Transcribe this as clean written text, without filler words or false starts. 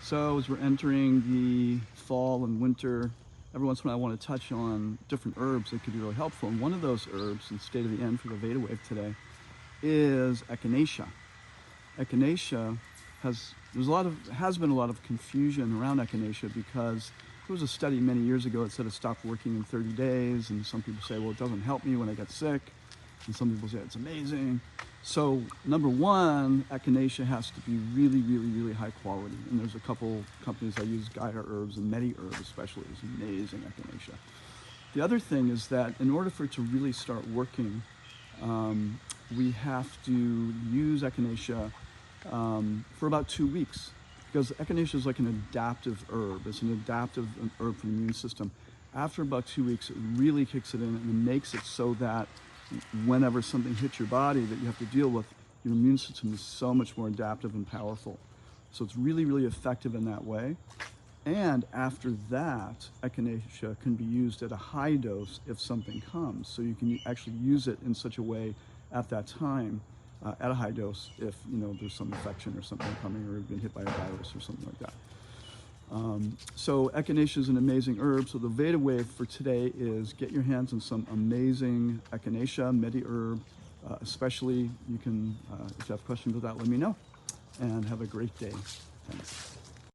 So as we're entering the fall and winter, every once in a while I want to touch on different herbs that could be really helpful. And one of those herbs, in State of the End for the Veda Wave today, is Echinacea. Echinacea has been a lot of confusion around Echinacea because there was a study many years ago that said it stopped working in 30 days, and some people say, well, it doesn't help me when I get sick, and some people say it's amazing. So number one, Echinacea has to be really, really, really high quality, and there's a couple companies that use Gaia herbs, and Medi herb especially is amazing Echinacea. The other thing is that in order for it to really start working, we have to use Echinacea for about 2 weeks, because Echinacea is like an adaptive herb. It's an adaptive herb for the immune system. After about 2 weeks, it really kicks it in and it makes it so that whenever something hits your body that you have to deal with, your immune system is so much more adaptive and powerful. So it's really, really effective in that way. And after that, Echinacea can be used at a high dose if something comes. So you can actually use it in such a way at that time, at a high dose, if there's some infection or something coming, or you've been hit by a virus or something like that. So Echinacea is an amazing herb. So the Veda Wave for today is get your hands on some amazing Echinacea, Medi herb, especially you can, if you have questions about that, let me know, and have a great day. Thanks.